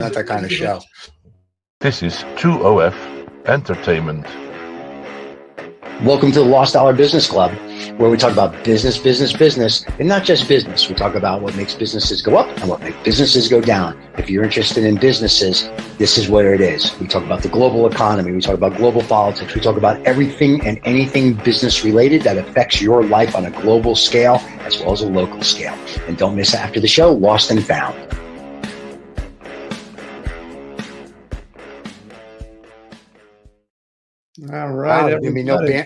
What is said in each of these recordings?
Not that kind of show. This is 2OF Entertainment. Welcome to the Lost Dollar Business Club, where we talk about business, and not just business. We talk about what makes businesses go up and what makes businesses go down. If you're interested in businesses, this is where it is. We talk about the global economy. We talk about global politics. We talk about everything and anything business related that affects your life on a global scale as well as a local scale. And don't miss after the show, Lost and Found. All right. Wow,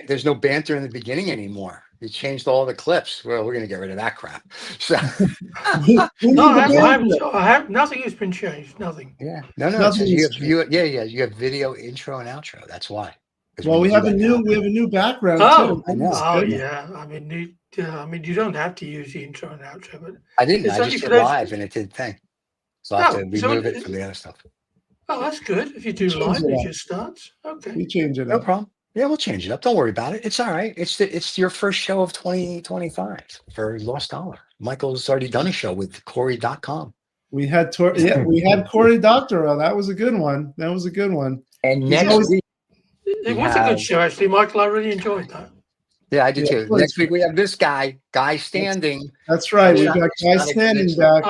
there's no banter in the beginning anymore. You changed all the clips. Well, we're going to get rid of that crap. So, nothing has been changed. Nothing. Yeah, no. It says you have video intro and outro. That's why. Well, we have a new background too. I know. Oh yeah. I mean, you don't have to use the intro and outro, but I didn't. I just did live and it did thing. So I have to remove it from the other stuff. Oh, that's good. If you do live, it just starts. Okay. We change it No up. problem. Yeah, we'll change it up. Don't worry about it. It's all right. It's your first show of 2025 for Lost Dollar. Michael's already done a show with Corey.com. We had Corey Doctor on. That was a good one. And next week it was a good show, actually, Michael. I really enjoyed that. Yeah, I did too. Next week we have this guy standing. That's right. We've got Guy Standing back.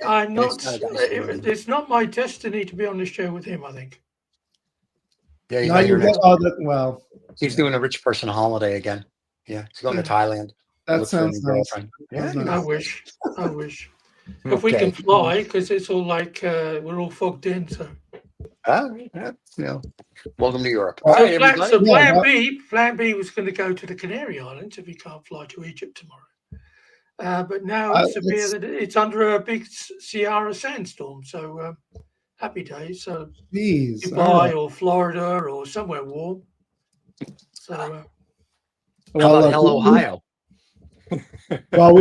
I'm not. It's not my destiny to be on the show with him, I think. Yeah, well, he's doing a rich person holiday again. Yeah, he's going to Thailand. That sounds nice. Yeah, I wish. If we can fly, because it's all like we're all fogged in. So. Welcome to Europe. So Plan B was going to go to the Canary Islands if he can't fly to Egypt tomorrow. But now it's appeared that it's under a big Sierra sandstorm. So happy days. So Dubai or Florida or somewhere warm. So how about Ohio? Well,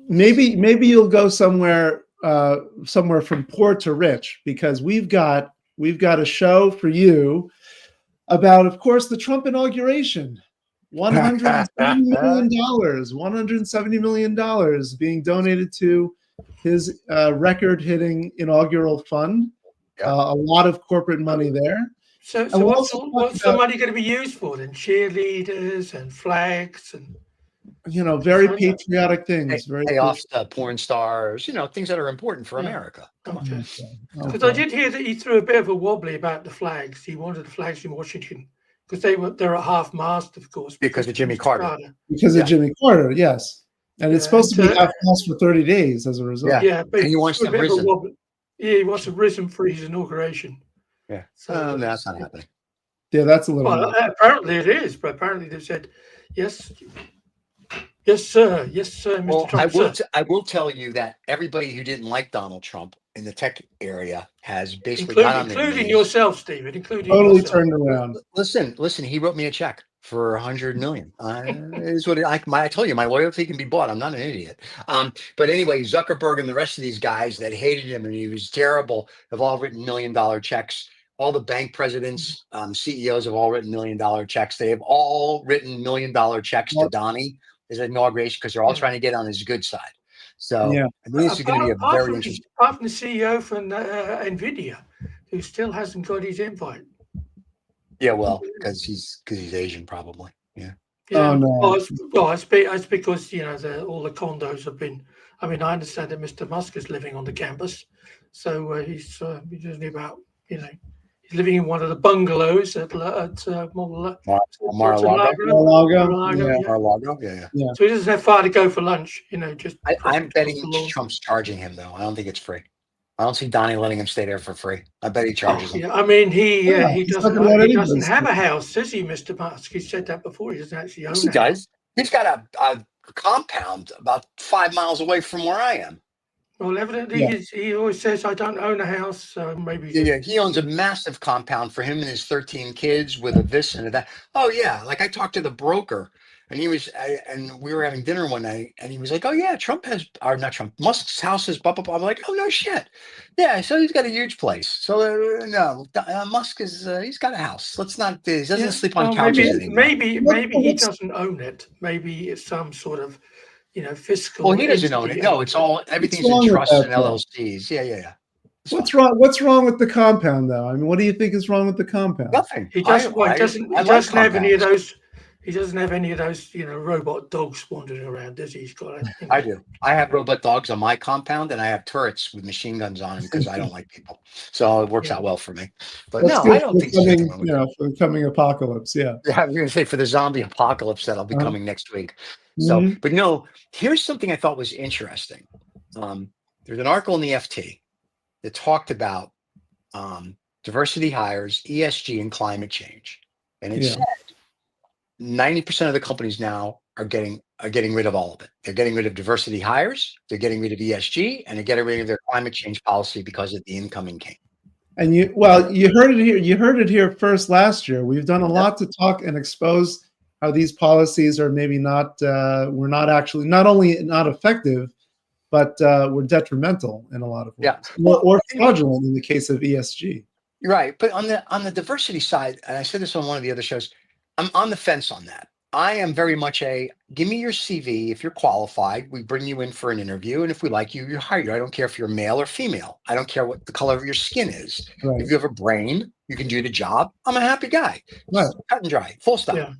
maybe you'll go somewhere from poor to rich, because we've got a show for you about, of course, the Trump inauguration. $170 million being donated to his record-hitting inaugural fund. A lot of corporate money there. So what's the money going to be used for then? Cheerleaders and flags and very patriotic things. Payoffs to porn stars. Things that are important for America. Come on. Because I did hear that he threw a bit of a wobbly about the flags. He wanted the flags in Washington because they're at half-mast, of course. Because of Jimmy Carter. Of Jimmy Carter, yes. And it's supposed to be half-mast for 30 days as a result. Yeah, but he wants them risen. He wants them risen for his inauguration. Yeah. So no, that's not happening. Yeah, that's a little. Well, apparently it is, but apparently they said yes. Yes, sir. Mr. Well, Trump. I will tell you that everybody who didn't like Donald Trump in the tech area has basically including yourself, Stephen. Totally turned around. Listen. He wrote me a check for $100 million. Is what I told you. My loyalty can be bought. I'm not an idiot. But anyway, Zuckerberg and the rest of these guys that hated him and he was terrible have all written $1 million checks. All the bank presidents, CEOs have all written $1 million checks. They have all written $1 million checks to Donnie as an inauguration because they're all trying to get on his good side. So this is going to be a very interesting. Apart from the CEO from NVIDIA, who still hasn't got his invite. Yeah, well, because he's Asian, probably. Yeah. Oh no. Well, it's because all the condos have been. I mean, I understand that Mr. Musk is living on the campus, so he's about he's living in one of the bungalows at Mar-a-Lago. Yeah. So he doesn't have far to go for lunch. I'm betting Trump's charging him though. I don't think it's free. I don't see Donnie letting him stay there for free. I bet he charges him. Yeah, I mean, he doesn't have a house, does he, Mr. Musk? He said that before. He doesn't actually own a house. He's got a compound about 5 miles away from where I am. Well, evidently, he always says, I don't own a house, so maybe... Yeah, he owns a massive compound for him and his 13 kids with a this and a that. Oh, yeah, like I talked to the broker, and and we were having dinner one night, and he was like, oh, yeah, Musk's house is blah, blah, blah. I'm like, oh, no shit. Yeah, so he's got a huge place. So, Musk he's got a house. Let's not, he doesn't sleep on couches anymore. Maybe he doesn't own it. Maybe it's some sort of... fiscal. Well, he doesn't own it. No, everything's in trusts and LLCs. Yeah. What's wrong? What's wrong with the compound, though? I mean, what do you think is wrong with the compound? Nothing. He doesn't. Well, he doesn't. I He like doesn't have any of compounds. those. He doesn't have any of those, robot dogs wandering around, does he? He's got, I do. I have robot dogs on my compound, and I have turrets with machine guns on them because I don't like people. So it works Yeah. out well for me. But That's no, good I for don't think there's the anything coming, wrong with it. for the coming apocalypse. Yeah. Yeah, I was going to say for the zombie apocalypse that'll be coming next week. So, Mhm. but no, here's something I thought was interesting. There's an article in the FT that talked about diversity hires, ESG, and climate change, and it Yeah. said 90% of the companies now are getting rid of all of it. They're getting rid of diversity hires, they're getting rid of ESG, and they're getting rid of their climate change policy because of the incoming king. And you heard it here. You heard it here first last year. We've done a Yep. lot to talk and expose how these policies are maybe not were not actually not only not effective, but were detrimental in a lot of ways, Yeah. Well, or fraudulent in the case of ESG. right. But on the diversity side, and I said this on one of the other shows, I'm on the fence on that. I am very much give me your CV. If you're qualified, we bring you in for an interview. And if we like you, you hire you. I don't care if you're male or female. I don't care what the color of your skin is. Right. If you have a brain, you can do the job. I'm a happy guy. Right. Cut and dry. Full stop. Yeah.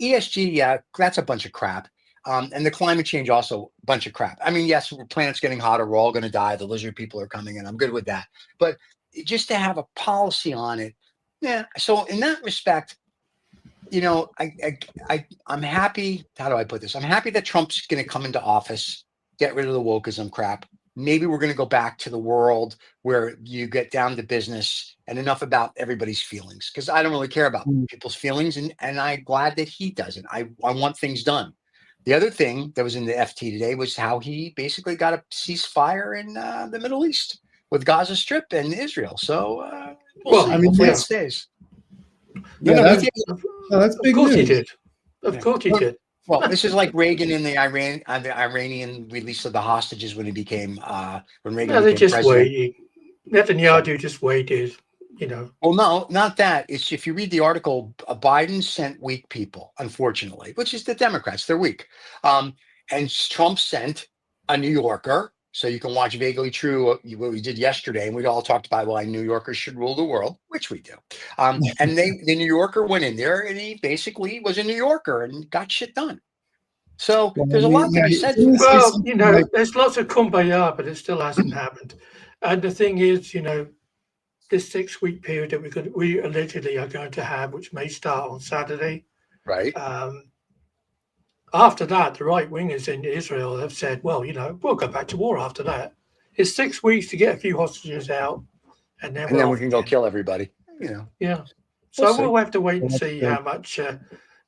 ESG, yeah, that's a bunch of crap. And the climate change also a bunch of crap. I mean, yes, the planet's getting hotter. We're all going to die. The lizard people are coming, and I'm good with that. But just to have a policy on it, yeah. So in that respect, I'm happy. How do I put this? I'm happy that Trump's going to come into office, get rid of the wokeism crap. Maybe we're going to go back to the world where you get down to business and enough about everybody's feelings, because I don't really care about people's feelings, and I'm glad that he doesn't. I want things done. The other thing that was in the FT today was how he basically got a ceasefire in the Middle East with Gaza Strip and Israel. So we'll see. I mean, Hopefully yeah. it stays. Yeah, that's Of big course he news. did. Of course he did. Well, this is like Reagan in the Iranian release of the hostages when he became when Reagan No, they became just president. waited. Netanyahu just waited. Well, no, not that. It's if you read the article, Biden sent weak people, unfortunately, which is the Democrats. They're weak. And Trump sent a New Yorker. So you can watch Vaguely True, what we did yesterday, and we all talked about why New Yorkers should rule the world, which we do. And the New Yorker went in there, and he basically was a New Yorker and got shit done. So there's a lot to be said. Well, there's lots of kumbaya, but it still hasn't happened. And the thing is, this 6-week period that we allegedly are going to have, which may start on Saturday. Right. After that, the right wingers in Israel have said, well, we'll go back to war after that. It's 6 weeks to get a few hostages out, and then we can go kill everybody. Yeah. So we'll have to wait and see how much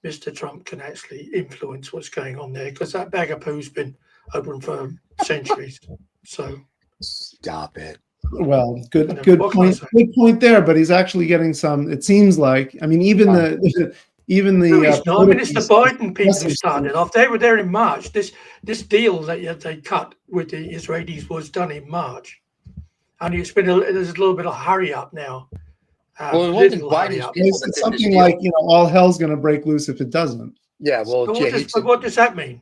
Mr. Trump can actually influence what's going on there, because that bag of poo's been open for centuries. So stop it. Well, good point. Good point there. But he's actually getting some. It seems like. I mean, even the. No, he's not. I mean, it's the Biden people who started off. They were there in March. This deal that they cut with the Israelis was done in March, and there's a little bit of hurry up now. Well, it wasn't Biden's people. It's something like all hell's going to break loose if it doesn't. Yeah. Well, what does that mean?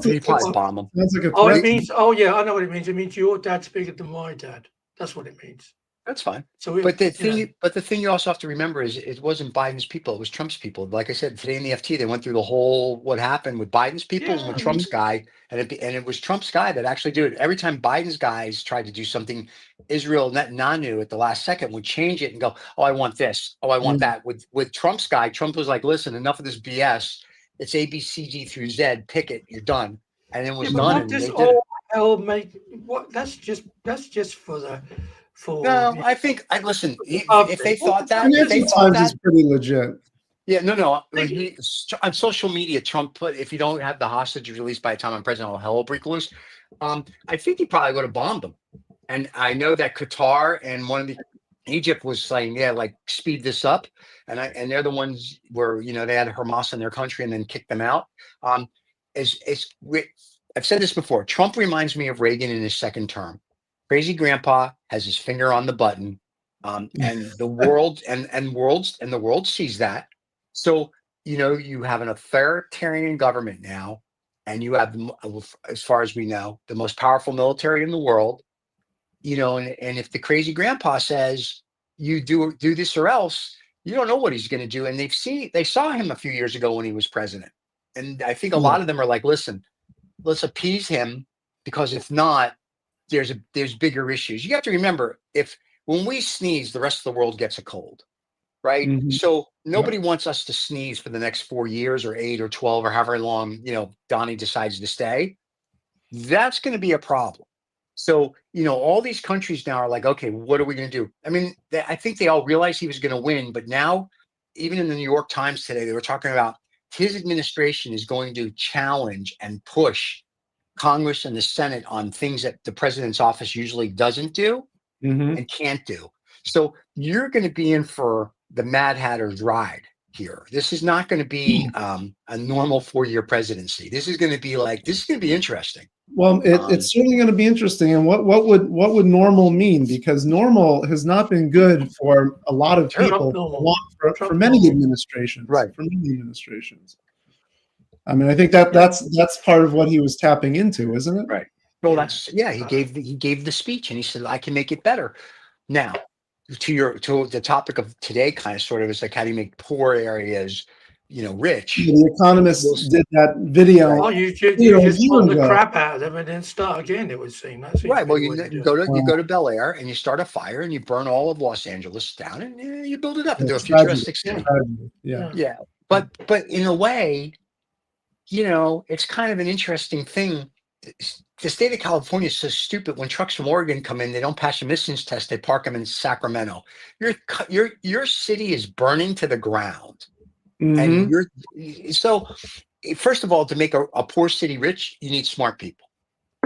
He probably bomb them. It means. Oh yeah, I know what it means. It means your dad's bigger than my dad. That's what it means. That's fine. So, but the thing you also have to remember is it wasn't Biden's people; it was Trump's people. Like I said today in the FT, they went through the whole what happened with Biden's people and with Trump's guy, and it was Trump's guy that actually did it. Every time Biden's guys tried to do something, Israel Netanyahu at the last second would change it and go, "Oh, I want this. Oh, I want that." With Trump's guy, Trump was like, "Listen, enough of this BS. It's A, B, C, D through Z. Pick it. You're done." And it was done. What does all hell make? What? That's just for the. No, I think listen. If they thought that, is pretty legit. Yeah, no. On social media, Trump put, "If you don't have the hostage released by the time I'm president, all hell will break loose." I think he probably would have bombed them. And I know that Qatar and Egypt was saying, "Yeah, like speed this up," and they're the ones where they had Hamas in their country and then kicked them out. I've said this before. Trump reminds me of Reagan in his second term. Crazy grandpa has his finger on the button, and the world and the world sees that. So you have an authoritarian government now, and you have, as far as we know, the most powerful military in the world. and if the crazy grandpa says you do this or else, you don't know what he's going to do. And they saw him a few years ago when he was president. And I think a Yeah. lot of them are like, listen, let's appease him, because if not, there's bigger issues. You have to remember, when we sneeze, the rest of the world gets a cold, right? Mhm. So Yeah. nobody wants us to sneeze for the next 4 years or 8 or 12 or however long, Donnie decides to stay. That's going to be a problem. So, all these countries now are like, okay, what are we going to do? I mean, I think they all realized he was going to win, but now, even in the New York Times today, they were talking about his administration is going to challenge and push Congress and the Senate on things that the president's office usually doesn't do Mhm. and can't do. So you're going to be in for the Mad Hatter's ride here. This is not going to be a normal 4-year presidency. This is going to be interesting. Well, it's certainly going to be interesting. And what would normal mean? Because normal has not been good for a lot of people for many administrations. Right. For many administrations. I mean, I think that's part of what he was tapping into, isn't it? Right. Well, he gave the speech and he said, I can make it better. Now, to the topic of today, kind of sort of is like, how do you make poor areas, rich? Yeah, the Economist did that video. Right. Oh, you just pull the crap out of them and then start again, it would seem. Right. Well, you go to Bel Air and you start a fire and you burn all of Los Angeles down and you build it up into a futuristic city. Yeah. But in a way, it's kind of an interesting thing. The state of California is so stupid. When trucks from Oregon come in, they don't pass emissions test. They park them in Sacramento. Your city is burning to the ground. Mm-hmm. And so first of all, to make a poor city rich, you need smart people.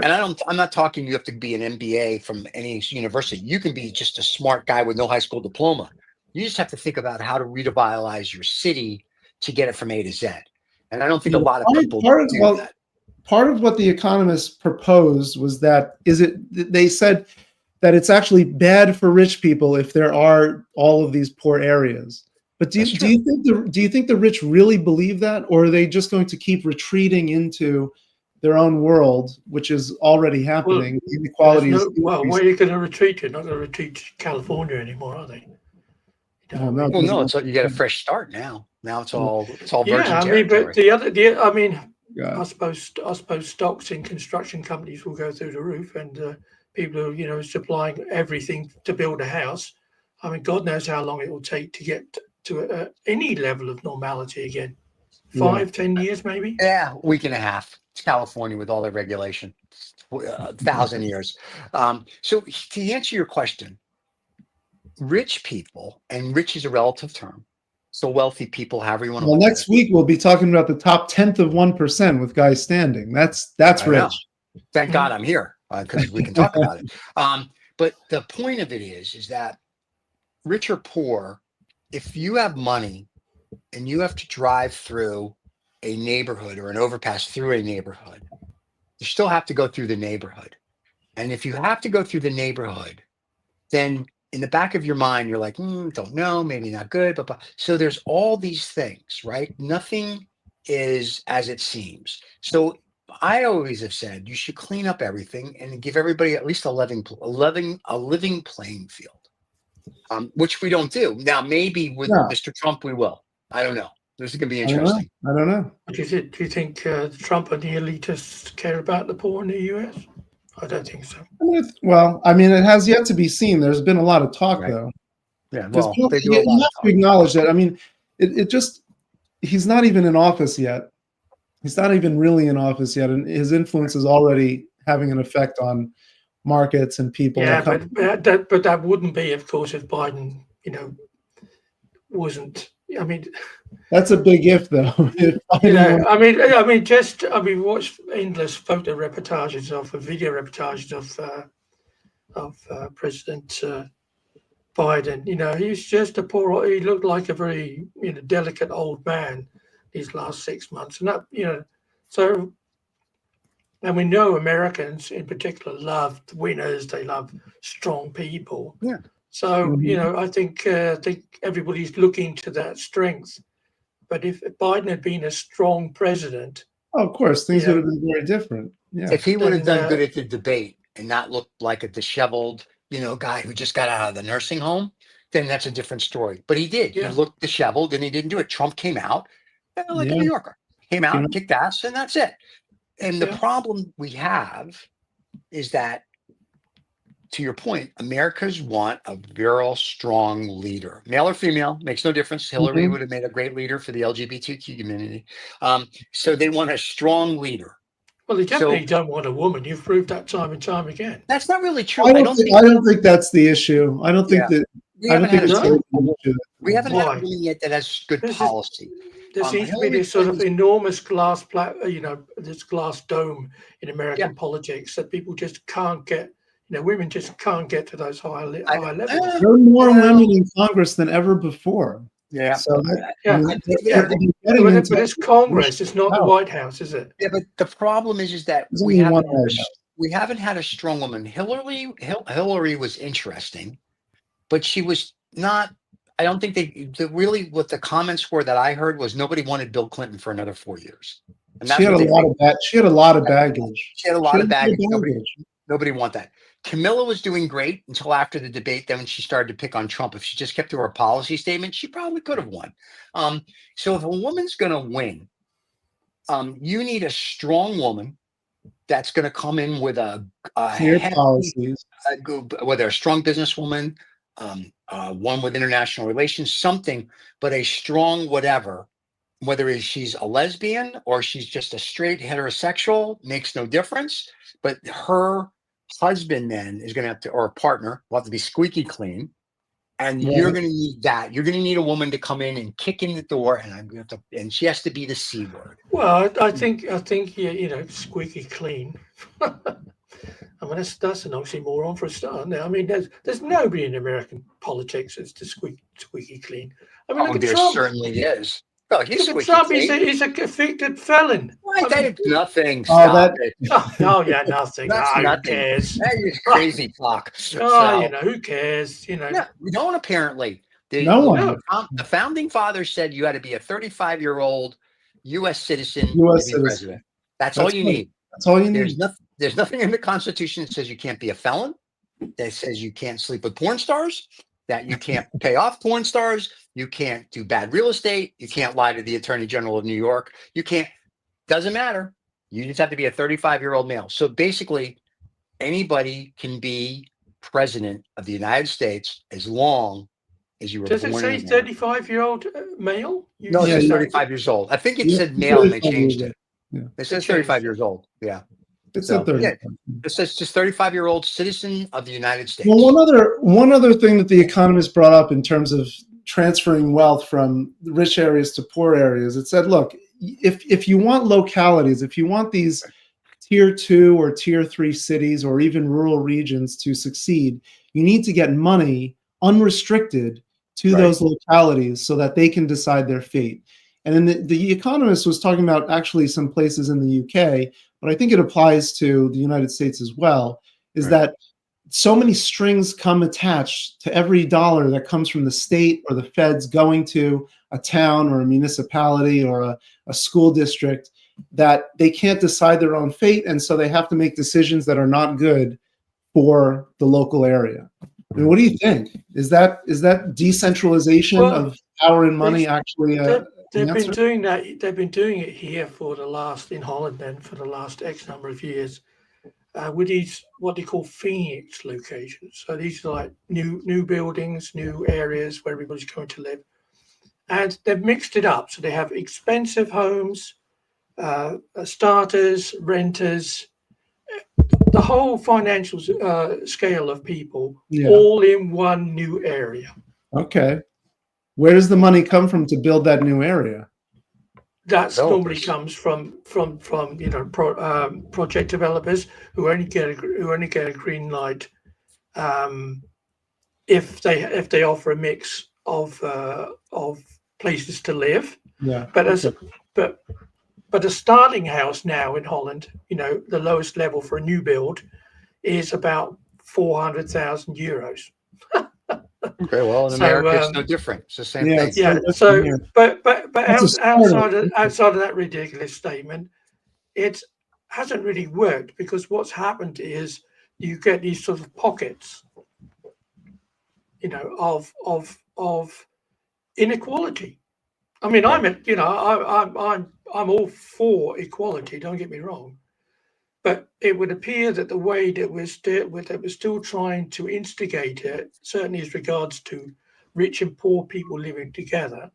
And I'm not talking you have to be an MBA from any university. You can be just a smart guy with no high school diploma. You just have to think about how to revitalize your city to get it from A to Z. And I don't think a lot of people do that. Part of what the Economists proposed was they said that it's actually bad for rich people if there are all of these poor areas. But do you think the rich really believe that, or are they just going to keep retreating into their own world, which is already happening? Inequality where are you going to retreat? You're not going to retreat to California anymore, are they? No, you get a fresh start now. Now it's all virgin territory. I suppose stocks in construction companies will go through the roof, and people who supplying everything to build a house. I mean, God knows how long it will take to get to any level of normality again. 5-10 years, maybe. Yeah, week and a half. It's California with all their regulation. 1,000 years. So to answer your question, rich people, and rich is a relative term. So wealthy people, however you want to. Well, next week we'll be talking about the top 10th of 1% with Guy Standing. That's rich. Thank God I'm here because we can talk about it. But the point of it is that rich or poor, if you have money and you have to drive through a neighborhood or an overpass through a neighborhood, you still have to go through the neighborhood. And if you have to go through the neighborhood, then in the back of your mind, you're like, don't know, maybe not good. But so there's all these things, right? Nothing is as it seems. So I always have said you should clean up everything and give everybody at least a living playing field, which we don't do. Now, maybe with Mr. Trump, we will. I don't know. This is going to be interesting. I don't know. Do you think Trump and the elitists care about the poor in the U.S.? I don't think so. Well, I mean, it has yet to be seen. There's been a lot of talk, though. Yeah, well, you have to acknowledge that. I mean, he's not even in office yet. He's not even really in office yet, and his influence is already having an effect on markets and people. Yeah, but that wouldn't be, of course, if Biden, wasn't. I mean, that's a big if, though. Watch endless photo reportages video reportages of President Biden. He's just he looked like a very delicate old man these last 6 months, and that so. And we know Americans in particular love winners. They love strong people. Yeah. So, I think everybody's looking to that strength. But if Biden had been a strong president... of course, things would have been very different. Yeah. If he would have done good at the debate and not look like a disheveled, guy who just got out of the nursing home, then that's a different story. But he did. He Yeah. looked disheveled and he didn't do it. Trump came out like a Yeah. New Yorker, came out, kicked ass, and that's it. And the Yeah. problem we have is that, to your point, Americans want a very strong leader, male or female, makes no difference. Hillary would have made a great leader for the LGBTQ community. So they want a strong leader. Well, they definitely don't want a woman. You've proved that time and time again. That's not really true. I don't think that's the issue. I don't think that. We I don't haven't think had it's a the issue. we haven't had a Why? woman yet that has good This is- policy. There seems to be Hillary this sort of Clinton's- enormous this glass dome in American politics that people just can't get. Women just can't get to those high levels. There are more women in Congress than ever before. Yeah. So Yeah. But it's Congress. It's not the White House, is it? Yeah, but the problem is that There's we only one haven't, White House. we haven't had a strong woman. Hillary was interesting, but she was not. I don't think really what the comments were that I heard was nobody wanted Bill Clinton for another 4 years. And She had a lot of that. She had a lot of baggage. She had a lot of baggage. Nobody want that. Camilla was doing great until after the debate. Then when she started to pick on Trump, if she just kept to her policy statement, she probably could have won. So if a woman's going to win, you need a strong woman that's going to come in with a clear policies, whether a strong businesswoman, one with international relations, something, but a strong whatever, whether she's a lesbian or she's just a straight heterosexual, makes no difference. But her husband then is going to have to, or a partner, will have to be squeaky clean. And you're going to need that. You're going to need a woman to come in and kick in the door, and she has to be the C word. Well, I think squeaky clean. I mean, that's an oxymoron for a start. Now, I mean, there's nobody in American politics that's squeaky clean. I mean, look at There Trump. Certainly is. Well, he's Look at Trump. He's a convicted felon. That's nothing. Stop it. Oh yeah, nothing. That's nothing. Who cares? That is crazy talk. Who cares? No, we don't apparently. No. The founding fathers said you had to be a 35-year-old U.S. citizen US to be president. That's all you need. That's all you need. There's nothing in the Constitution that says you can't be a felon, that says you can't sleep with porn stars, that you can't pay off porn stars, you can't do bad real estate, you can't lie to the Attorney General of New York, doesn't matter. You just have to be a 35-year-old male. So basically, anybody can be president of the United States as long as you were born. Does it say 35-year-old male? No, it says 35 years old. I think it said male and they changed it. Yeah. It says 35 years old. Yeah. It's a 35. It says just 35-year-old citizen of the United States. Well, one other thing that the Economist brought up in terms of transferring wealth from rich areas to poor areas, it said, look, if you want localities, if you want these tier 2 or tier 3 cities or even rural regions to succeed, you need to get money unrestricted to those localities so that they can decide their fate. And then the Economist was talking about actually some places in the UK, but I think it applies to the United States as well, is that so many strings come attached to every dollar that comes from the state or the feds going to a town or a municipality or a school district that they can't decide their own fate. And so they have to make decisions that are not good for the local area. I mean, what do you think? Is that decentralization of power and money actually? They've been doing that. They've been doing it here in Holland, then for the last X number of years, with these what they call Phoenix locations. So these are like new buildings, new areas where everybody's going to live, and they've mixed it up. So they have expensive homes, starters, renters, the whole financial scale of people, all in one new area. Okay. Where does the money come from to build that new area? That normally comes from project developers who only get a green light if they offer a mix of places to live. Yeah. But a starting house now in Holland, the lowest level for a new build is about 400,000 euros. Okay, well, in America, it's no different. It's the same thing. Yeah. So, but outside of that ridiculous statement, it hasn't really worked because what's happened is you get these sort of pockets, you know, of inequality. I mean, I'm all for equality. Don't get me wrong, but it would appear that the way that we're still trying to instigate it, certainly as regards to rich and poor people living together,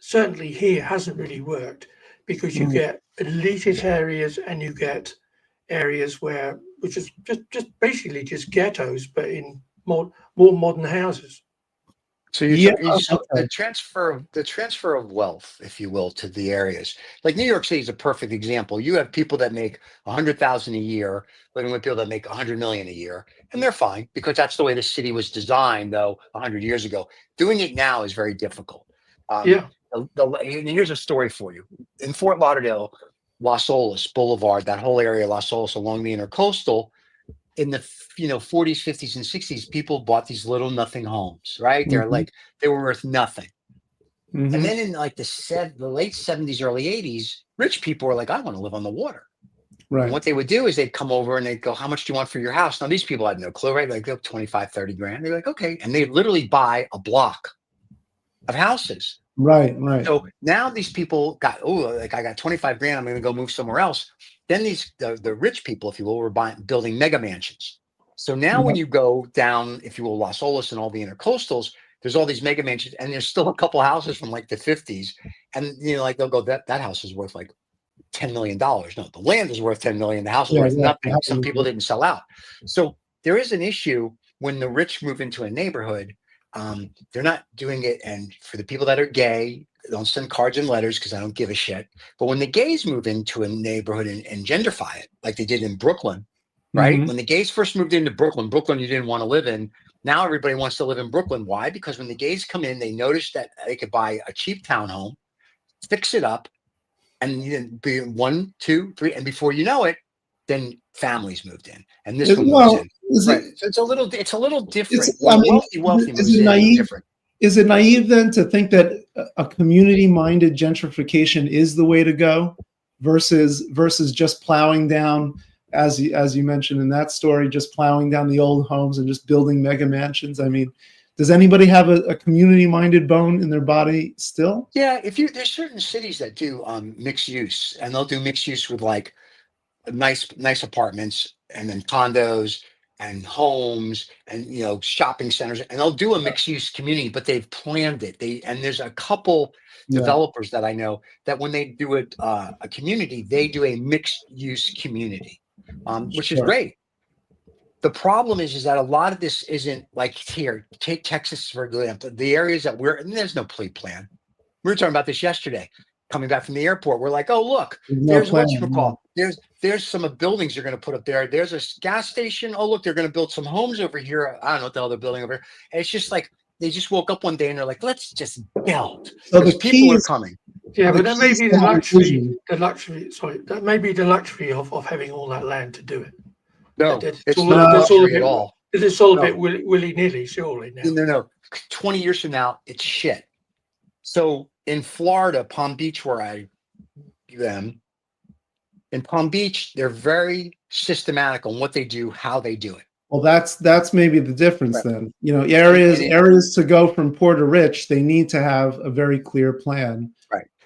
certainly here hasn't really worked, because you get elitist areas and you get areas which is just basically just ghettos, but in more modern houses. So the transfer of wealth, if you will, to the areas. Like New York City is a perfect example. You have people that make 100,000 a year living with people that make 100 million a year, and they're fine because that's the way the city was designed, though 100 years ago. Doing it now is very difficult. Yeah. And here's a story for you. In Fort Lauderdale, Las Olas Boulevard, that whole area, Las Olas along the intercoastal, in the 40s, 50s, and 60s, people bought these little nothing homes, right? They're like, they were worth nothing. And then in like the late 70s, early 80s, rich people were like, I want to live on the water. Right. And what they would do is they'd come over and they'd go, how much do you want for your house? Now, these people had no clue, right? Like, 25, 30 grand. They're like, okay. And they literally buy a block of houses. Right. So now these people got, I got 25 grand. I'm going to go move somewhere else. Then the rich people, if you will, were building mega mansions. So now when you go down, if you will, Las Olas and all the intercoastals, there's all these mega mansions, and there's still a couple houses from like the 50s. And, like they'll go, that house is worth like $10 million. No, the land is worth 10 million. The house is worth nothing. Some people didn't sell out. So there is an issue when the rich move into a neighborhood. They're not doing it. And for the people that are gay, don't send cards and letters because I don't give a shit. But when the gays move into a neighborhood and gentrify it, like they did in Brooklyn, right? When the gays first moved into Brooklyn you didn't want to live in. Now everybody wants to live in Brooklyn. Why? Because when the gays come in, they notice that they could buy a cheap townhome, fix it up, and be 1, 2, 3, and before you know it, then families moved in, and this one moves in. Right. So it's a little different. Wealthy moves in different. Is it naive then to think that a community-minded gentrification is the way to go, versus just plowing down, as you mentioned in that story, just plowing down the old homes and just building mega mansions? I mean, does anybody have a community-minded bone in their body still? Yeah, there's certain cities that do mixed use, and they'll do mixed use with like nice apartments and then condos and homes and shopping centers, and they'll do a mixed use community, but they've planned it. And there's a couple developers that I know that when they do a community, they do a mixed use community, which is great. The problem is that a lot of this isn't like here. Take Texas for example. The areas that there's no plan. We were talking about this yesterday. Coming back from the airport, we're like, oh look, there's whatchamacallit. There's some buildings they're going to put up there. There's a gas station. Oh look, they're going to build some homes over here. I don't know what the hell they're building over here. And it's just like they just woke up one day and they're like, let's just build. So the people are coming. Yeah, but that may be the luxury. That may be the luxury of having all that land to do it. No, it's not luxury at all. It's all a bit willy-nilly, surely. Now. No. 20 years from now, it's shit. So in Florida, Palm Beach, where I am, in Palm Beach, they're very systematic on what they do, how they do it. Well, that's maybe the difference then. Areas to go from poor to rich, they need to have a very clear plan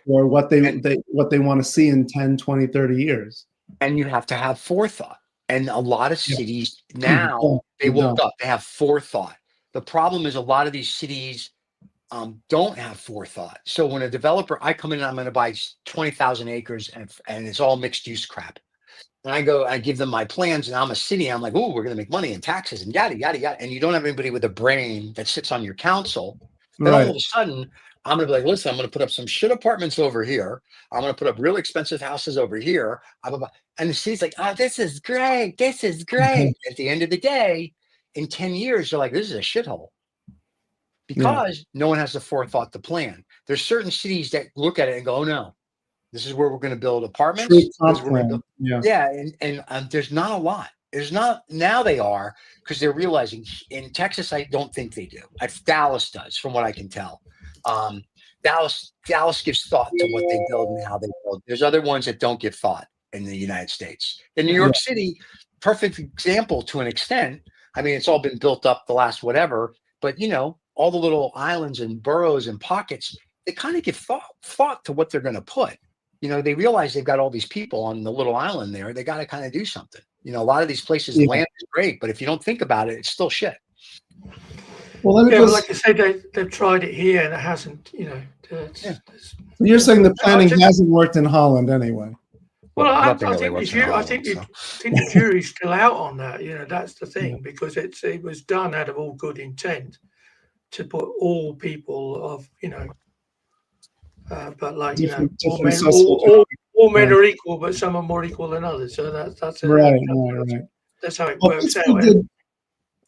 for what they want to see in 10, 20, 30 years. And you have to have forethought. And a lot of cities now, they woke up, they have forethought. The problem is a lot of these cities don't have forethought. So when a developer, I come in and I'm going to buy 20,000 acres and it's all mixed use crap. And I give them my plans, and I'm a city. I'm like, oh, we're going to make money in taxes and yada, yada, yada. And you don't have anybody with a brain that sits on your council. Then all of a sudden, I'm going to be like, listen, I'm going to put up some shit apartments over here. I'm going to put up really expensive houses over here. And the city's like, oh, this is great. This is great. At the end of the day, in 10 years, you're like, this is a shithole. Because no one has the forethought to plan. There's certain cities that look at it and go, oh, no, this is where we're going to build apartments. And there's not a lot. There's not, now they are, because they're realizing. In Texas, I don't think they do. Dallas does, from what I can tell. Dallas gives thought to what they build and how they build. There's other ones that don't give thought in the United States. In New York City, perfect example to an extent. I mean, it's all been built up the last whatever, but all the little islands and boroughs and pockets, they kind of give thought to what they're going to put. They realize they've got all these people on the little island there. They got to kind of do something. A lot of these places, the land is great, but if you don't think about it, it's still shit. Well, let me but like I said, they've tried it here and it hasn't. You're saying the planning hasn't worked in Holland anyway. Well, I think the jury's still out on that. That's the thing, because it was done out of all good intent to put all people of but like all men are equal, but some are more equal than others. So that's right. That's how it works out.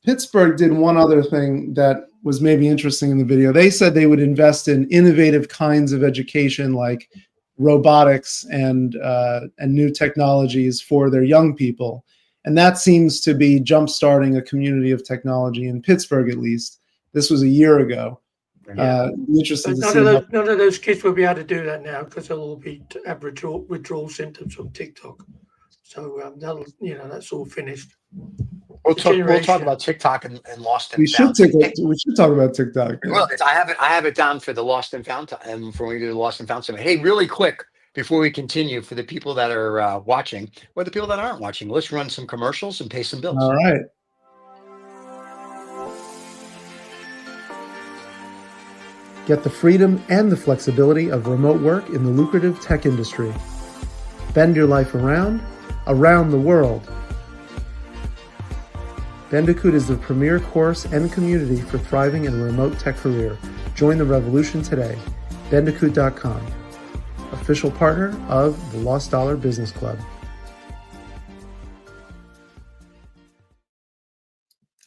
Pittsburgh did one other thing that was maybe interesting in the video. They said they would invest in innovative kinds of education, like robotics and new technologies for their young people, and that seems to be jumpstarting a community of technology in Pittsburgh, at least. This was a year ago. Interesting to see. None of those kids will be able to do that now because they'll all have withdrawal symptoms from TikTok. So that's all finished. We'll talk about TikTok and Lost and we Found. We should talk about TikTok. Well, I have it down for the Lost and Found and for when we do the Lost and Found Summit. Hey, really quick before we continue, for the people that are watching or the people that aren't watching, let's run some commercials and pay some bills. All right. Get the freedom and the flexibility of remote work in the lucrative tech industry. Bend your life around the world. Bandicoot is the premier course and community for thriving in a remote tech career. Join the revolution today. Bandicoot.com, official partner of the Lost Dollar Business Club.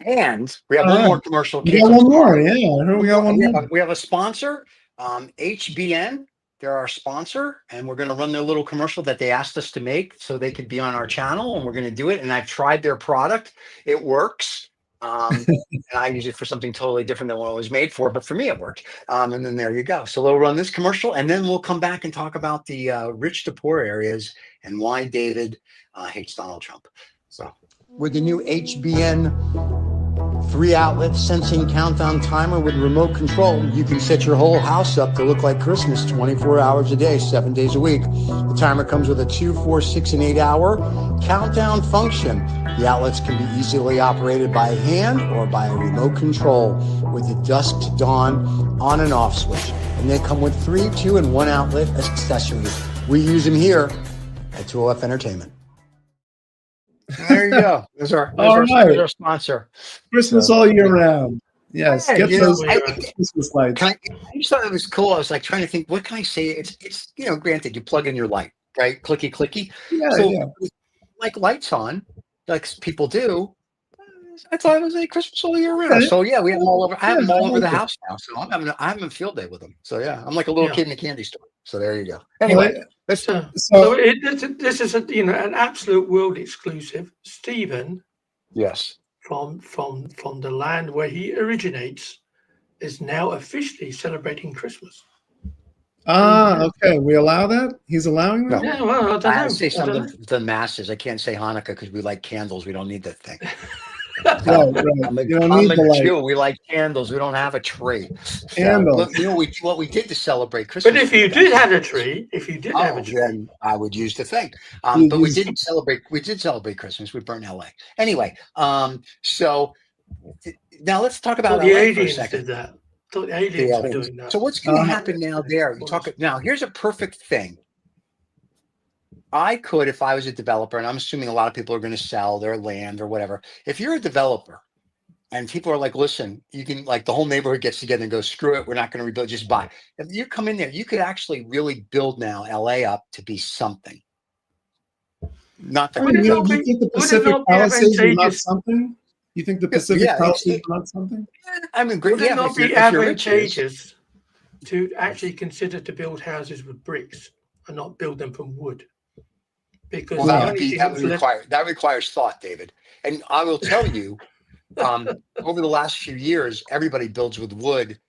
And we have one more commercial. We got one more, yeah. We got one more. We have a sponsor, HBN. They're our sponsor, and we're going to run their little commercial that they asked us to make so they could be on our channel, and we're going to do it. And I've tried their product. It works. And I use it for something totally different than what it was made for, but for me it worked. And then there you go. So they'll run this commercial, and then we'll come back and talk about the rich to poor areas and why David hates Donald Trump. So with the new HBN 3-outlet sensing countdown timer with remote control, you can set your whole house up to look like Christmas 24 hours a day, 7 days a week. The timer comes with a 2, 4, 6, and 8-hour countdown function. The outlets can be easily operated by hand or by a remote control with the dusk to dawn on and off switch. And they come with 3, 2, and 1 outlet accessories. We use them here at 2OF Entertainment. There you go. There's our sponsor. Christmas all year round. Yes, get those Christmas lights. I just thought it was cool. I was like trying to think, what can I say? It's granted, you plug in your light, right? Clicky. Yeah. Like lights on, like people do. I thought it was like Christmas all year round. Right. So yeah, we have them all over. I have them all over the house now. So I'm having a field day with them. So yeah, I'm like a little kid in a candy store. So there you go. Anyway, this is an absolute world exclusive. Stephen, yes, from the land where he originates, is now officially celebrating Christmas. Okay. We allow that? He's allowing that? No. Yeah, well, I don't know. I say something to the masses. I can't say Hanukkah because we like candles. We don't need that thing. Right. I'm a Jew. We like candles. We don't have a tree. Candles. So, what we did to celebrate Christmas. But if you did have a tree, then I would use the thing. But we didn't celebrate. We did celebrate Christmas. We burned LA. Anyway, so now let's talk about the LA aliens for a second. did that. The aliens were doing that. So what's going to happen now? There, now. Here's a perfect thing. I could, if I was a developer, and I'm assuming a lot of people are going to sell their land or whatever. If you're a developer and people are like, listen, you can, like, the whole neighborhood gets together and goes, screw it, we're not going to rebuild, just buy. If you come in there, you could actually really build now LA up to be something. Not that you think the Pacific Palisades are not something? You think the Pacific Palisades are not something? I mean, great. Would it not be advantageous to actually consider to build houses with bricks and not build them from wood? Because that requires thought, David. And I will tell you, over the last few years, everybody builds with wood.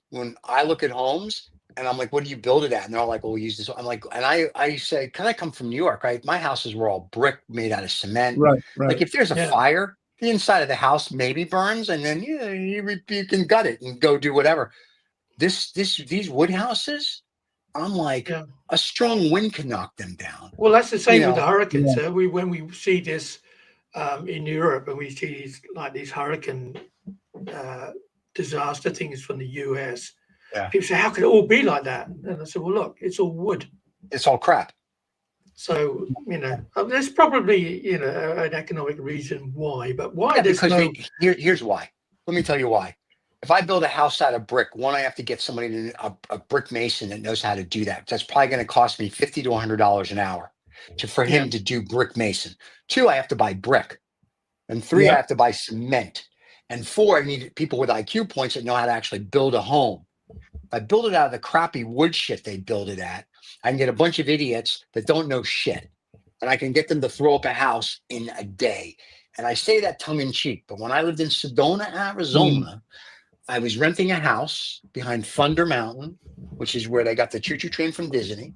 When I look at homes, And I'm like, what do you build it at? And they're all like, well, we use this. I'm like, and I say, can I come from New York, right? My houses were all brick made out of cement. Right, Like right. if there's a Yeah. fire, the inside of the house maybe burns, and then you can gut it and go do whatever. These wood houses, I'm like, Yeah. a strong wind can knock them down. Well, that's the same You with the know, hurricanes. Yeah. When we see this in Europe, and we see these hurricane disaster things from the US, Yeah. people say, "How could it all be like that?" And I said, "Well, look, it's all wood." It's all crap. So there's probably an economic reason why, but why Yeah, there's because no. here's why. Let me tell you why. If I build a house out of brick, one, I have to get somebody a brick mason that knows how to do that. That's probably going to cost me $50 to $100 an hour for him Yeah. to do brick mason. 2, I have to buy brick, and 3, Yeah. I have to buy cement, and 4, I need people with IQ points that know how to actually build a home. If I build it out of the crappy wood shit they build it at, I can get a bunch of idiots that don't know shit, and I can get them to throw up a house in a day. And I say that tongue in cheek, but when I lived in Sedona, Arizona, I was renting a house behind Thunder Mountain, which is where they got the choo-choo train from Disney.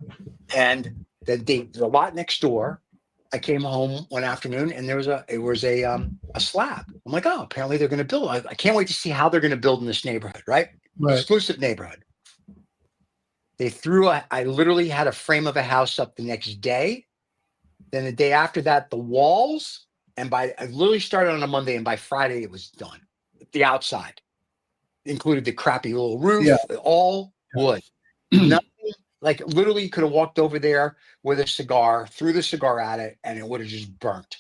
And the lot next door, I came home one afternoon and there was a slab. I'm like, oh, apparently they're going to build. I can't wait to see how they're going to build in this neighborhood, right? Right. Exclusive neighborhood. I literally had a frame of a house up the next day. Then the day after that, the walls. And I literally started on a Monday, and by Friday it was done. The outside included the crappy little roof, all wood. Nothing, like literally you could have walked over there with a cigar, threw the cigar at it, and it would have just burnt.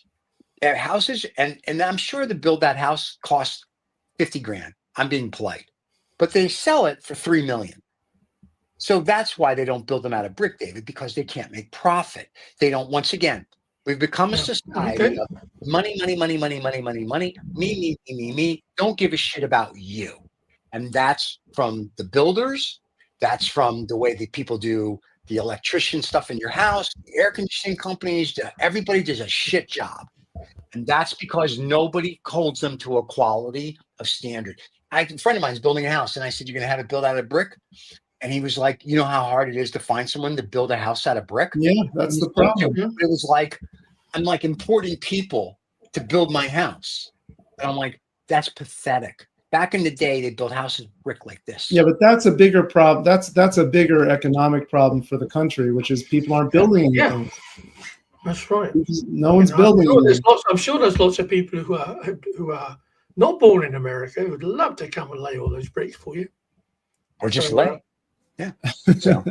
Houses, and I'm sure to build that house cost 50 grand. I'm being polite, but they sell it for 3 million. So that's why they don't build them out of brick, David, because they can't make profit. They don't, once again, we've become a society of money, money, money, money, money, money, money, me. Don't give a shit about you. And that's from the builders. That's from the way that people do the electrician stuff in your house, the air conditioning companies. Everybody does a shit job. And that's because nobody holds them to a quality of standard. A friend of mine is building a house, and I said, "You're going to have it built out of brick?" And he was like, "You know how hard it is to find someone to build a house out of brick?" Yeah, that's the problem. It was like, I'm like importing people to build my house. And I'm like, that's pathetic. Back in the day, they built houses brick like this. Yeah, but that's a bigger problem. That's a bigger economic problem for the country, which is people aren't building anything. Yeah, that's right. No one's building anything. I'm sure there's lots of people who are not born in America who would love to come and lay all those bricks for you. Or just lay. Yeah. So,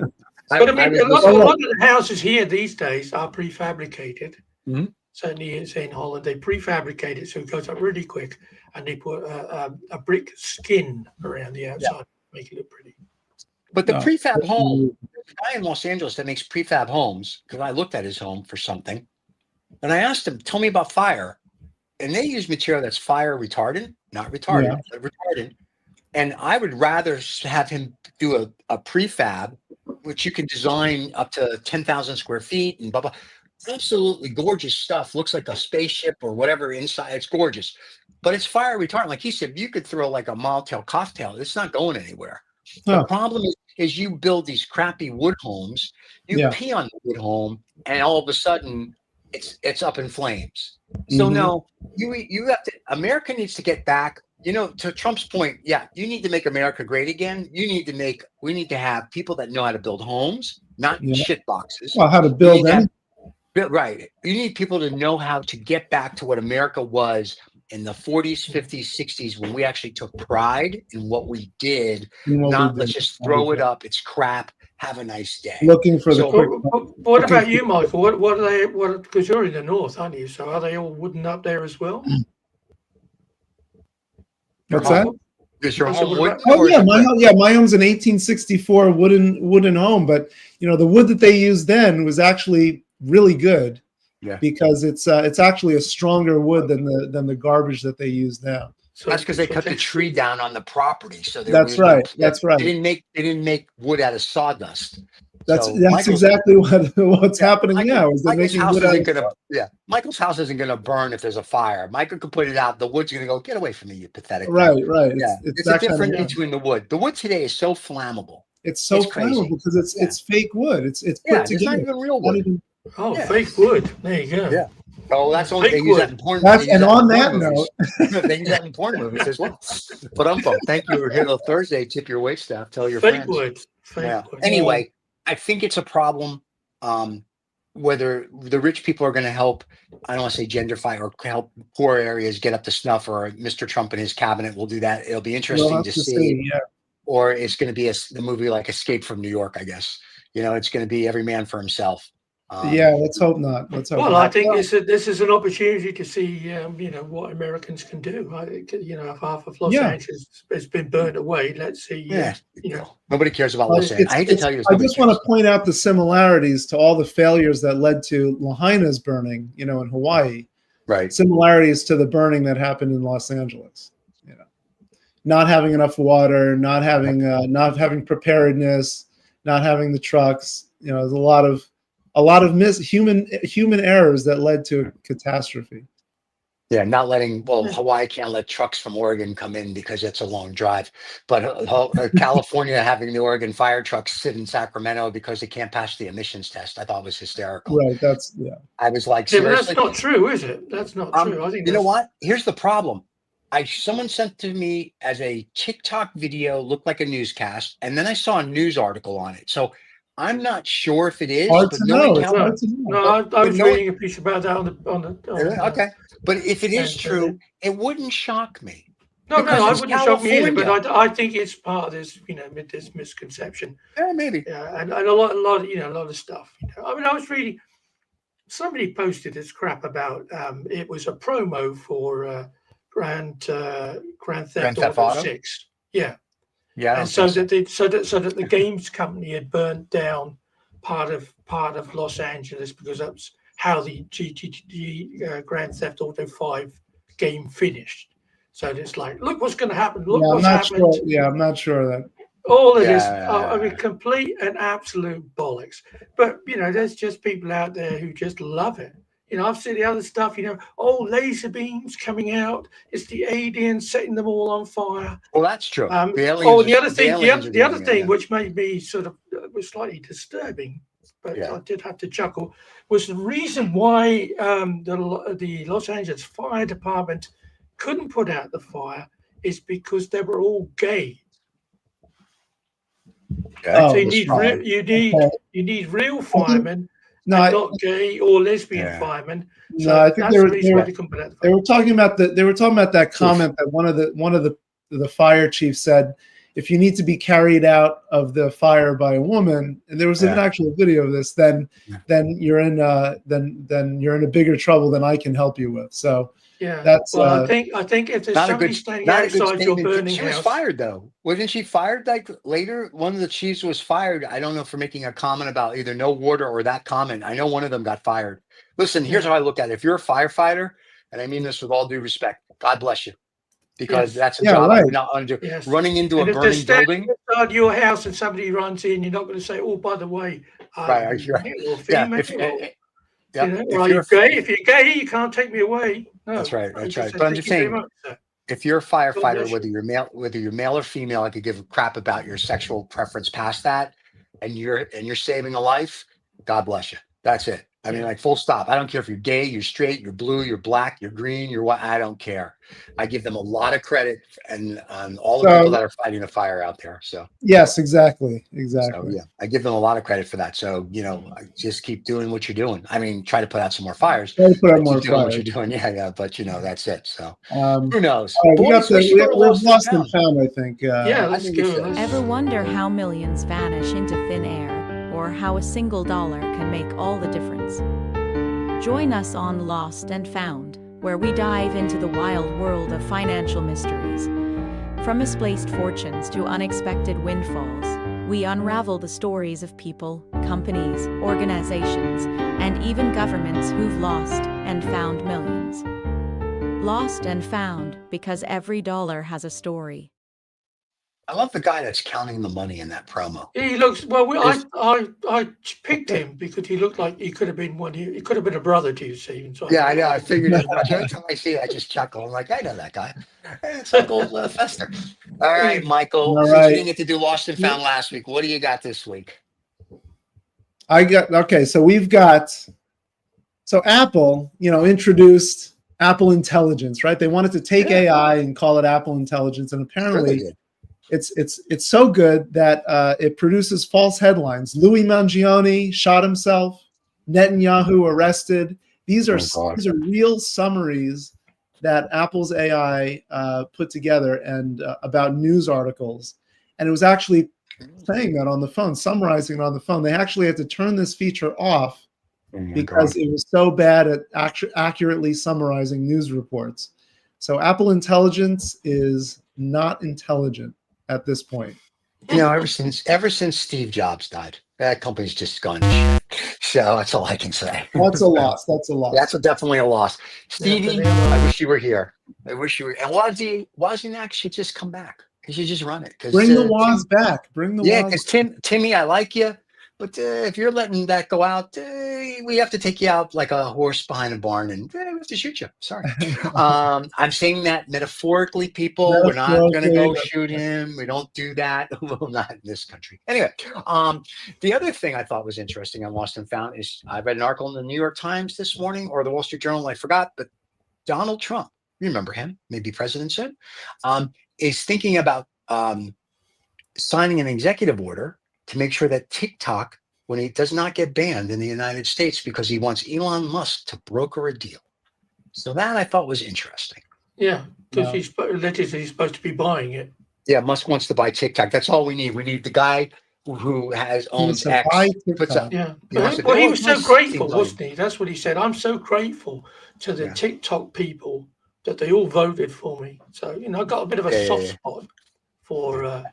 but I mean, a lot of the houses here these days are prefabricated. Mm-hmm. Certainly in Holland, they prefabricate it so it goes up really quick, and they put a brick skin around the outside to make it look pretty. But the prefab home, the guy in Los Angeles that makes prefab homes, because I looked at his home for something, and I asked him, "Tell me about fire." And they use material that's fire retardant, not retardant, but retardant. And I would rather have him do a prefab, which you can design up to 10,000 square feet and blah, blah. Absolutely gorgeous stuff. Looks like a spaceship or whatever inside. It's gorgeous, but it's fire retardant. Like he said, you could throw like a Molotov cocktail. It's not going anywhere. The problem is you build these crappy wood homes, you pee on the wood home, and all of a sudden it's up in flames. So no, you have to. America needs to get back. You know, to Trump's point, you need to make America great again. We need to have people that know how to build homes, not shit boxes. Well, how to build them. Right. You need people to know how to get back to what America was in the 40s, 50s, 60s, when we actually took pride in what we did. Let's just throw it up. It's crap. Have a nice day. Looking for the quick. What about you, Michael? What are they? Because you're in the north, aren't you? So are they all wooden up there as well? What's that? Is your home wooden? Oh yeah, my home's an 1864 wooden home, but the wood that they used then was actually really good. Yeah. Because it's actually a stronger wood than the garbage that they use now. So that's because they cut the tree down on the property. So that's right. That's right. They didn't make wood out of sawdust. That's exactly what's happening now. Is they're making wood out of Michael's house isn't going to burn if there's a fire. Michael could put it out. The wood's going to go, get away from me, you pathetic. Right. It's a difference between the wood. The wood today is so flammable. It's so It's flammable crazy. because it's fake wood. It's Yeah, put it's not together. even real Not wood. even, Oh, Yeah. fake wood. There you go. Yeah. Oh, that's only they Fake use that wood. in porn. They that's use and that in on porn that movies. note, They use that in porn movies as well. But thank you. We're here till Thursday. Tip your wait staff. Tell your Fake friends. wood. Yeah. Fake wood. Anyway, I think it's a problem. Whether the rich people are going to help, I don't want to say gentrify or help poor areas get up to snuff, or Mr. Trump and his cabinet will do that. It'll be we'll interesting have to to see. see. Yeah, Or it's going to be the movie like Escape from New York, I guess. It's going to be every man for himself. yeah. Let's hope not. Let's hope Well, I not. think Well, this is an opportunity to see, what Americans can do. If half of Los yeah. Angeles has been burned away, let's see. Yeah, big deal. Nobody cares about Well, Los Angeles. I hate to tell you this, I nobody just want cares. to point out the similarities to all the failures that led to Lahaina's burning, in Hawaii. Right. Similarities to the burning that happened in Los Angeles. Not having enough water, not having preparedness, not having the trucks. There's a lot of human errors that led to catastrophe. Yeah, not letting, Hawaii can't let trucks from Oregon come in because it's a long drive. But California having the Oregon fire trucks sit in Sacramento because they can't pass the emissions test, I thought was hysterical. Right. That's yeah. I was like, Yeah, but that's seriously? not true, is it? That's not true. I think You know that's what? Here's the problem. Someone sent to me as a TikTok video, looked like a newscast, and then I saw a news article on it. So I'm not sure if it is, Hard but to knowing know. It's how, hard no, to know. no. I but was knowing, reading a piece about that okay. But if it is and, true, it wouldn't shock me no, because I it's wouldn't shock me either. California. But I think it's part of this, this misconception. Yeah, maybe. Yeah, and a lot, a lot of stuff. I mean, I was reading. Somebody posted this crap about it was a promo for Grand Grand Theft Theft Auto Auto. 6. Yeah, Yeah, I and don't think so. so that the games company had burnt down part of Los Angeles because that's how the Grand Theft Auto 5 game finished. So it's like, look what's going to happen. Look Yeah, I'm what's not happened. sure. Yeah, I'm not sure that. All of this, I Yeah. mean, complete and absolute bollocks. But there's just people out there who just love it. I've seen the other stuff. Laser beams coming out. It's the aliens setting them all on fire. Well, that's true. The Oh, aliens, the other the thing, aliens are the other doing it. thing, Yeah. which made me sort of was slightly disturbing, but Yeah. I did have to chuckle, was the reason why the Los Angeles Fire Department couldn't put out the fire is because they were all gay. Okay. So Oh, you need real firemen, no, and not gay or lesbian Yeah. firemen. no, So I think that's the reason why they couldn't put out the they fire. were talking about that comment that one of the fire chiefs said, if you need to be carried out of the fire by a woman, and there was an Yeah. actual video of this, then you're in you're in a bigger trouble than I can help you with. So Yeah. that's Well, I think if there's Not a somebody good, standing not a good outside your statement. burning She was house, fired though, wasn't she? Fired like later. One of the chiefs was fired. I don't know, for making a comment about either no water or that comment. I know one of them got fired. Listen, here's Yeah. how I look at it. If you're a firefighter, and I mean this with all due respect, God bless you, because Yes. that's a Yeah, job I right. would not want to do. Yes. Running into And a if they're burning standing building. outside your house and somebody runs in, you're not going to say, "Oh, by the way, Right. are you Right. male or Yeah. female?" Yeah. Or are you gay? If you're gay, you can't take me away. No. That's right. You That's just right. say, But I'm "Thank just you very saying, much, sir." if you're a God firefighter, bless you. whether you're male or female, I could give a crap about your sexual preference past that, and you're saving a life. God bless you. That's it. I mean, Yeah. like, full stop. I don't care if you're gay, you're straight, you're blue, you're black, you're green, you're what. I don't care. I give them a lot of credit, and all the people So that are fighting the fire out there. So yes, exactly. yeah, I give them a lot of credit for that. So I just keep doing what you're doing. I mean, try to put out some more fires. Try to put out But more keep doing what fires. you're doing. Yeah. But that's it. So Who who knows? we got Boys, we should go to we have Lost and lost and Found. found. I think. Yeah, I let's think we go. should. Ever wonder how millions vanish into thin air, or how a single dollar can make all the difference? Join us on Lost and Found, where we dive into the wild world of financial mysteries. From misplaced fortunes to unexpected windfalls, we unravel the stories of people, companies, organizations, and even governments who've lost and found millions. Lost and Found, because every dollar has a story. I love the guy that's counting the money in that promo. He looks well. There's- I picked him because he looked like he could have been one. He could have been a brother to you, Stephen. So Yeah, I know. I figured as much. Every time I see it, I just chuckle. I'm like, I know that guy. It's Uncle Fester. All right, Michael. All Since right. you didn't get to do Lost and Found last week, what do you got this week? So Apple, introduced Apple Intelligence, right? They wanted to take AI and call it Apple Intelligence, and apparently it's so good that it produces false headlines. Louis Mangione shot himself. Netanyahu arrested. These are real summaries that Apple's AI put together and about news articles, and it was actually saying that on the phone, summarizing it on the phone. They actually had to turn this feature off because it was so bad at accurately summarizing news reports. So Apple Intelligence is not intelligent at this point. Ever since Steve Jobs died, that company's just gone to shit. So that's all I can say. That's a loss. That's a loss. That's definitely a loss. Stevie, I wish you were here. I wish you were. And Wozniak should just come back. He should just run it. Bring the Woz back. Bring the Yeah, Woz. because Timmy, I like you, but if you're letting that go out, we have to take you out like a horse behind a barn, and we have to shoot you. Sorry. I'm saying that metaphorically, people. We're not going to go shoot him. We don't do that. Well, not in this country. Anyway, the other thing I thought was interesting on Lost and Found is I read an article in the New York Times this morning, or the Wall Street Journal. I forgot, but Donald Trump, you remember him, maybe president soon, is thinking about signing an executive order to make sure that TikTok, when it does not get banned in the United States, because he wants Elon Musk to broker a deal. So that I thought was interesting. Yeah, because he's supposed to be buying it. Yeah, Musk wants to buy TikTok. That's all we need. We need the guy who owns X. Puts up. Yeah, well, he was so grateful, wasn't he? That's what he said. I'm so grateful to the TikTok people that they all voted for me. So I got a bit of a soft spot for.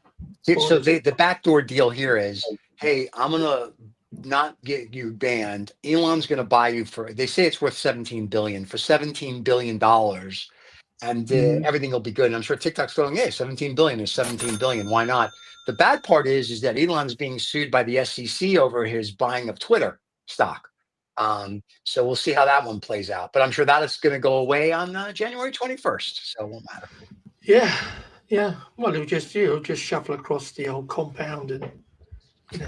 So the backdoor deal here is, hey, I'm gonna not get you banned. Elon's gonna buy you for. They say it's worth $17 billion for $17 billion, and everything will be good. And I'm sure TikTok's going, hey, 17 billion is 17 billion. Why not? The bad part is that Elon's being sued by the SEC over his buying of Twitter stock. So we'll see how that one plays out. But I'm sure that is going to go away on January 21st. So it won't matter. Yeah. Well, he'll just shuffle across the old compound and go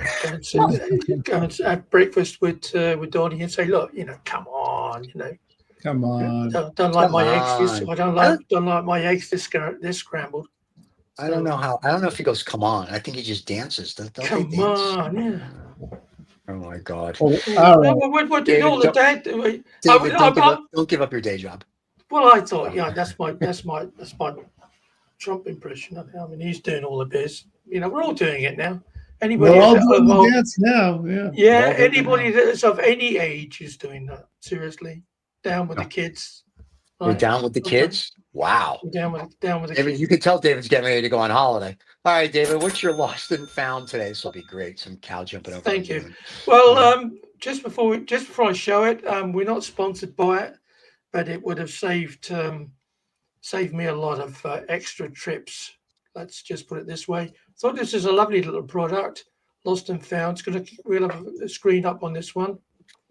and have breakfast with Donnie and say, look, come on, Come on. Don't like my eggs. I don't like my eggs this scrambled. I don't know if he goes, come on. I think he just dances. Don't come they dance? On, yeah. Oh my God. All right. What did all the dad? Don't give up your day job. Well, I thought, that's my Trump impression. I mean, he's doing all of this. We're all doing it now. Anybody We're all doing the dance now. Yeah. Yeah. Anybody that's of any age is doing that. Seriously, down with the kids. You're down with the kids? Wow. Down with the David, kids. you can tell David's getting ready to go on holiday. All right, David, what's your lost and found today? This will be great. Some cow jumping over. Thank you. Well, just before I show it, we're not sponsored by it, but it would have saved me a lot of extra trips. Let's just put it this way. Thought this is a lovely little product, Lost and Found. We'll have a screen up on this one.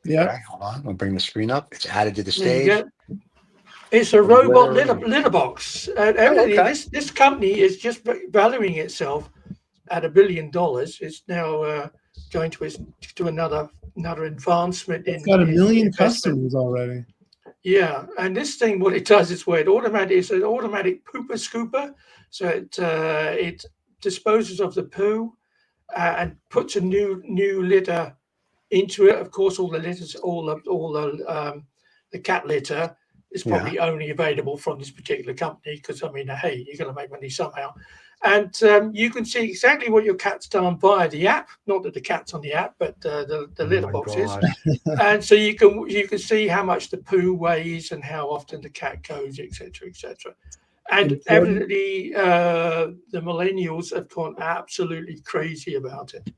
Yeah. Okay, hold on. We'll bring the screen up. It's added to the stage. It's a robot litter box. This company is just valuing itself at $1 billion. It's now going to another advancement. It's got 1 million customers already. Yeah, and this thing, what it does is it's an automatic pooper scooper. So it disposes of the poo and puts a new litter into it. Of course, all the litters, all the cat litter is probably only available from this particular company because, hey, you're going to make money somehow. And you can see exactly what your cat's done via the app. Not that the cat's on the app, but the litter boxes. And so you can see how much the poo weighs and how often the cat goes, etc., etc. And evidently, the millennials have gone absolutely crazy about it.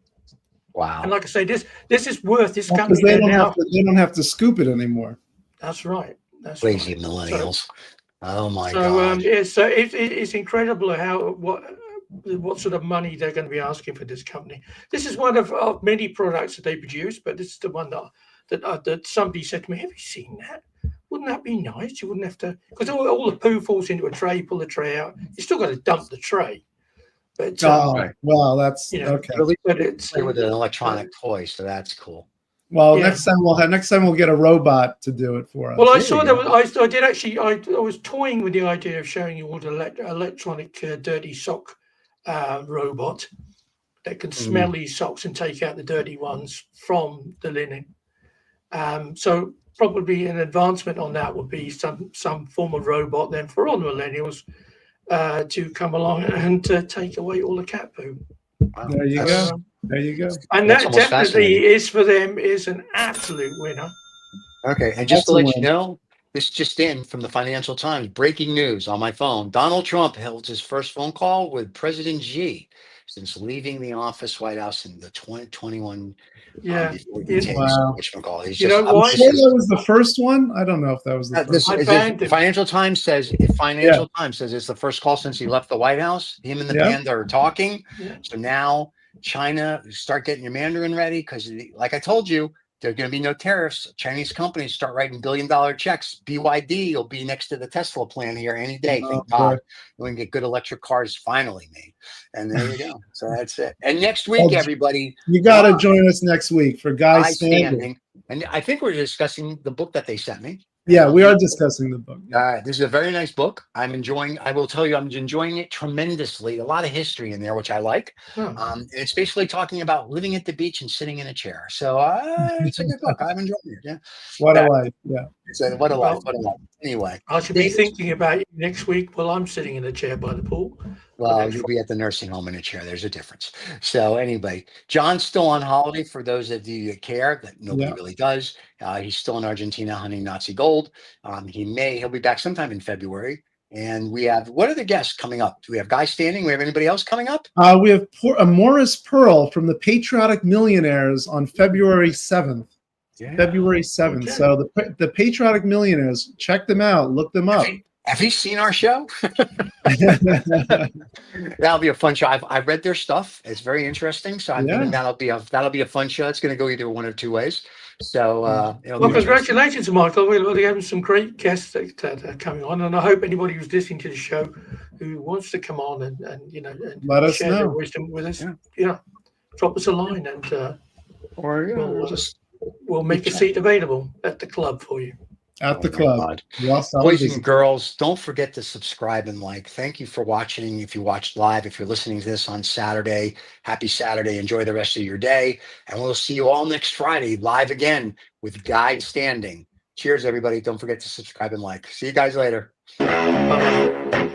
Wow! And like I say, this is worth this company. They don't have to scoop it anymore. That's right. Crazy millennials. Oh my God! So it's incredible what sort of money they're going to be asking for this company. This is one of many products that they produce, but this is the one that somebody said to me, "Have you seen that? Wouldn't that be nice? You wouldn't have to, because all the poo falls into a tray. Pull the tray out. You still got to dump the tray." But Right. well, that's you know, okay. But at least but it's play with an electronic toy, so that's cool. Well, Yeah. next time we'll get a robot to do it for us. Well, I There saw you that. go. I did actually. I was toying with the idea of showing you all the electronic dirty sock robot that can smell these socks and take out the dirty ones from the linen. So probably an advancement on that would be some form of robot then for all the millennials to come along and take away all the cat poo. Wow. There you That's- go. There you go. And That's that almost definitely fascinating. is for them is an absolute winner. Okay, and just to let you Excellent. know, this just in from the Financial Times, breaking news on my phone. Donald Trump held his first phone call with President Xi since leaving the office, White House in the 2021 Yeah. before he takes Wow. whatchamacallit. He's You just, know I'm why? sure that was the first one. I don't know if that was the first. this I is banned this, him. Financial Times says if Financial Times says it's the first call since he left the White House. Him and the Yeah. panda are talking. Yeah. So now China, start getting your Mandarin ready because, like I told you, there are going to be no tariffs. Chinese companies start writing billion-dollar checks. BYD will be next to the Tesla plant here any day. Oh, Thank boy. God. We can get good electric cars finally made. And there you go. So that's it. And next Well, week, everybody, You got to Wow. join us next week for Guy Guy Standing. Standing. And I think we're discussing the book that they sent me. Yeah, we are discussing the book. This is a very nice book. I will tell you, I'm enjoying it tremendously. A lot of history in there, which I like. Oh. And it's basically talking about living at the beach and sitting in a chair. So it's a good book. I'm enjoying it. Yeah. What Yeah. a life. Yeah. So what a life. What a life. Anyway, I should be David- thinking about you next week while I'm sitting in a chair by the pool. well, you'll be at the nursing home in a chair. There's a difference. So anyway, John's still on holiday for those of you that care, that nobody Yeah. really does. He's still in Argentina hunting Nazi gold. He'll be back sometime in February. And we have, what are the guests coming up? Do we have Guy Standing? We have anybody else coming up? We have Morris Pearl from the Patriotic Millionaires on February 7th. Yeah. February 7th. Okay. So the Patriotic Millionaires, check them out. Look them up. Have you seen our show? That'll be a fun show. I've read their stuff. It's very interesting. So I'm thinking that'll be a fun show. It's going to go either one or two ways. So it'll Well, be interesting. congratulations, Michael. We're having some great guests that are coming on, and I hope anybody who's listening to the show who wants to come on and Let us share their know. wisdom with us, Yeah. drop us a line, and Or we'll just we'll make a chat. seat available at the club for you. At the Oh my club. God. Los Boys Alamos. and girls, don't forget to subscribe and like. Thank you for watching. If you watched live, if you're listening to this on Saturday, happy Saturday. Enjoy the rest of your day. And we'll see you all next Friday live again with Guy Standing. Cheers, everybody. Don't forget to subscribe and like. See you guys later. Bye.